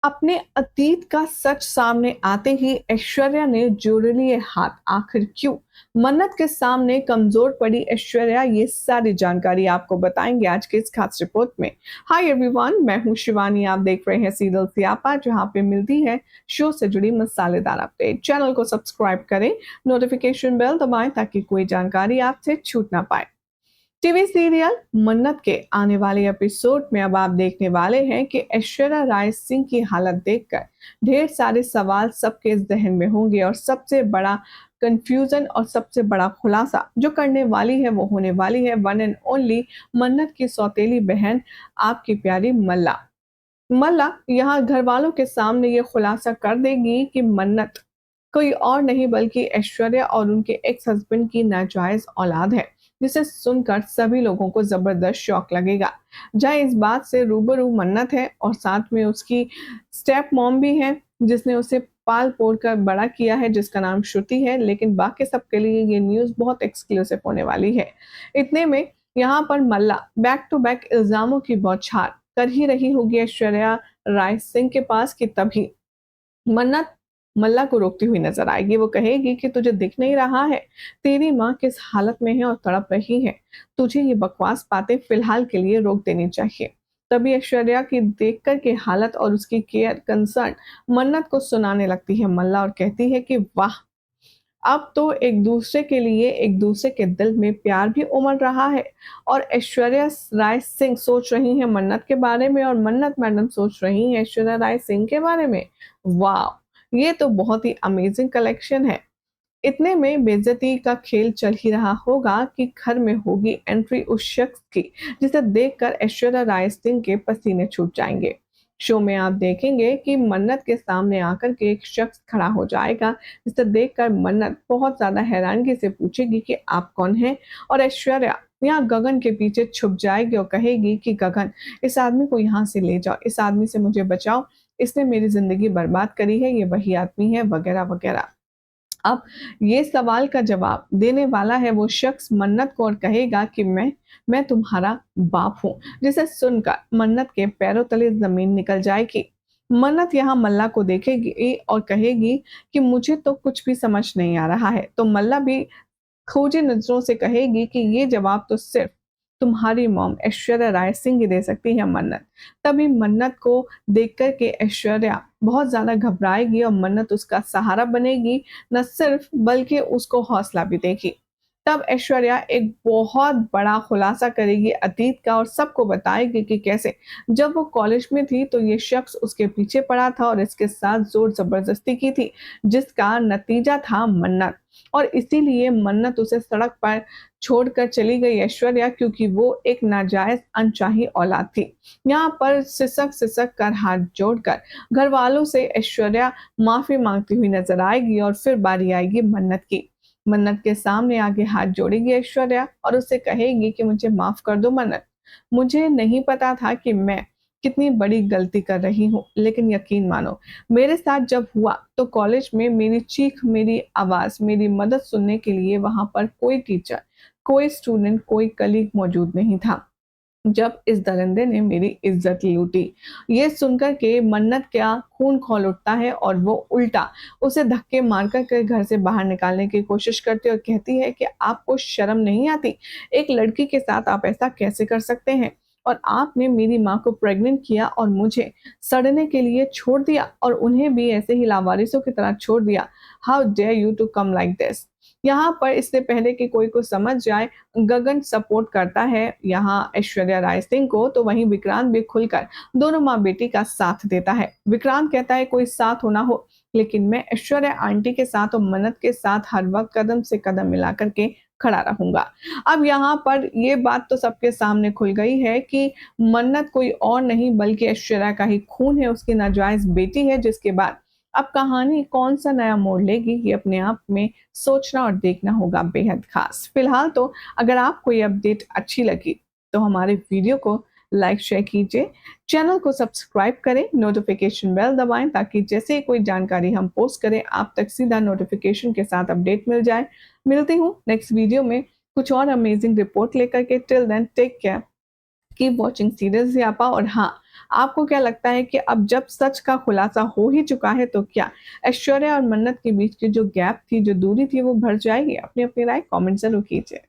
अपने अतीत का सच सामने आते ही ऐश्वर्या ने जोड़ लिए हाथ। आखिर क्यों? मन्नत के सामने कमजोर पड़ी ऐश्वर्या, ये सारी जानकारी आपको बताएंगे आज के इस खास रिपोर्ट में। हाय एवरीवन, मैं हूं शिवानी। आप देख रहे हैं सीरियल सियापा, जहां पे मिलती है शो से जुड़ी मसालेदार अपडेट। चैनल को सब्सक्राइब करें, नोटिफिकेशन बेल दबाएं ताकि कोई जानकारी आपसे छूट ना पाए। टीवी सीरियल मन्नत के आने वाले एपिसोड में अब आप देखने वाले हैं कि ऐश्वर्या राय सिंह की हालत देखकर ढेर सारे सवाल सबके जहन में होंगे और सबसे बड़ा कंफ्यूजन और सबसे बड़ा खुलासा जो करने वाली है वो होने वाली है वन एंड ओनली मन्नत की सौतेली बहन, आपकी प्यारी मल्ला। मल्ला यहाँ घर वालों के सामने ये खुलासा कर देगी कि मन्नत कोई और नहीं बल्कि ऐश्वर्या और उनके एक्स हस्बैंड की नाजायज औलाद है, जिसे सुनकर सभी लोगों को जबरदस्त शॉक लगेगा। जहाँ इस बात से रूबरू मन्नत है और साथ में उसकी स्टेप मॉम भी है, जिसने उसे पाल पोल कर बड़ा किया है, जिसका नाम श्रुति है। लेकिन बाकी सबके लिए ये न्यूज बहुत एक्सक्लूसिव होने वाली है। इतने में यहाँ पर मल्ला बैक टू बैक इल्जामों की बौछार कर ही रही होगी ऐश्वर्या राय सिंह के पास कि तभी मन्नत मल्ला को रोकती हुई नजर आएगी। वो कहेगी कि तुझे दिख नहीं रहा है तेरी माँ किस हालत में है और तड़प रही है, तुझे ये बकवास बातें फिलहाल के लिए रोक देनी चाहिए। तभी ऐश्वर्या की देखकर के हालत और उसकी केयर कंसर्न मन्नत को सुनाने लगती है मल्ला और कहती है कि वाह, अब तो एक दूसरे के लिए एक दूसरे के दिल में प्यार भी उमड़ रहा है। और ऐश्वर्या राय सिंह सोच रही है मन्नत के बारे में और मन्नत मैडम सोच रही है ऐश्वर्या राय सिंह के बारे में। वाह, ये तो बहुत ही अमेजिंग कलेक्शन है। इतने में बेइज्जती का खेल चल ही रहा होगा कि घर में होगी एंट्री उस शख्स की, जिसे देखकर ऐश्वर्या राय सिंह के पसीने छूट जाएंगे। शो में आप देखेंगे कि मन्नत के सामने आकर के एक शख्स खड़ा हो जाएगा, जिसे देखकर मन्नत बहुत ज्यादा हैरानगी से पूछेगी कि आप कौन हैं। और ऐश्वर्या यहाँ गगन के पीछे छुप जाएगी और कहेगी कि गगन, इस आदमी को यहाँ से ले जाओ, इस आदमी से मुझे बचाओ, इसने मेरी जिंदगी बर्बाद करी है, ये वही आदमी है, वगैरह वगैरह। अब ये सवाल का जवाब देने वाला है वो शख्स मन्नत को और कहेगा कि मैं तुम्हारा बाप हूं, जिसे सुनकर मन्नत के पैरों तले जमीन निकल जाएगी। मन्नत यहाँ मल्ला को देखेगी और कहेगी कि मुझे तो कुछ भी समझ नहीं आ रहा है। तो मल्ला भी खोजी नजरों से कहेगी कि ये जवाब तो सिर्फ तुम्हारी मॉम ऐश्वर्या राय सिंह ही दे सकती है मन्नत। तभी मन्नत को देख कर के ऐश्वर्या बहुत ज्यादा घबराएगी और मन्नत उसका सहारा बनेगी, न सिर्फ बल्कि उसको हौसला भी देगी। तब ऐश्वर्या एक बहुत बड़ा खुलासा करेगी अतीत का और सबको बताएगी कि कैसे जब वो कॉलेज में थी तो ये शख्स उसके पीछे पड़ा था और इसके साथ जोर जबरदस्ती की थी, जिसका नतीजा था मन्नत। और इसीलिए मन्नत उसे सड़क पर छोड़कर चली गई ऐश्वर्या, क्योंकि वो एक नाजायज अनचाही औलाद थी। यहाँ पर सिसक सिसक कर हाथ जोड़कर घर वालों से ऐश्वर्या माफी मांगती हुई नजर आएगी और फिर बारी आएगी मन्नत की। मन्नत के सामने आगे हाथ जोड़ेगी ऐश्वर्या और उससे कहेगी कि मुझे माफ कर दो मन्नत, मुझे नहीं पता था कि मैं कितनी बड़ी गलती कर रही हूँ, लेकिन यकीन मानो मेरे साथ जब हुआ तो कॉलेज में मेरी चीख, मेरी आवाज, मेरी मदद सुनने के लिए वहां पर कोई टीचर, कोई स्टूडेंट, कोई कलीग मौजूद नहीं था जब इस दरिंदे ने मेरी इज्जत लूटी। ये सुनकर के मन्नत क्या खून खौल उठता है और वो उल्टा उसे धक्के मारकर के घर से बाहर निकालने की कोशिश करती है और कहती है कि आपको शर्म नहीं आती, एक लड़की के साथ आप ऐसा कैसे कर सकते हैं, और आपने मेरी माँ को प्रेग्नेंट किया और मुझे सड़ने के लिए छोड़ दिया और उन्हें भी ऐसे ही लावारिसों की तरह छोड़ दिया। How dare you to come like this. यहाँ पर इससे पहले कि कोई को समझ जाए, गगन सपोर्ट करता है यहाँ ऐश्वर्या राय सिंह को, तो वहीं विक्रांत भी खुलकर दोनों माँ बेटी का साथ देता है। विक्रांत कहता है कोई साथ होना हो, लेकिन मैं ऐश्वर्या आंटी के साथ और मन्नत के साथ हर वक्त कदम से कदम मिला करके खड़ा रहूंगा। अब यहाँ पर ये बात तो सबके सामने खुल गई है कि मन्नत कोई और नहीं बल्कि ऐश्वर्या का ही खून है, उसकी नाजायज बेटी है, जिसके बाद अब कहानी कौन सा नया मोड़ लेगी ये अपने आप में सोचना और देखना होगा बेहद खास। फिलहाल तो अगर आपको ये अपडेट अच्छी लगी तो हमारे वीडियो को लाइक शेयर कीजिए, चैनल को सब्सक्राइब करें, नोटिफिकेशन बेल दबाएं ताकि जैसे ही कोई जानकारी हम पोस्ट करें आप तक सीधा नोटिफिकेशन के साथ अपडेट मिल जाए। मिलती हूँ नेक्स्ट वीडियो में कुछ और अमेजिंग रिपोर्ट लेकर के। Till then take care, keep watching serials यापा। और हाँ, आपको क्या लगता है कि अब जब सच का खुलासा हो ही चुका है तो क्या ऐश्वर्या और मन्नत के बीच की जो गैप थी, जो दूरी थी वो भर जाएगी? अपनी अपनी राय कमेंट जरूर कीजिए।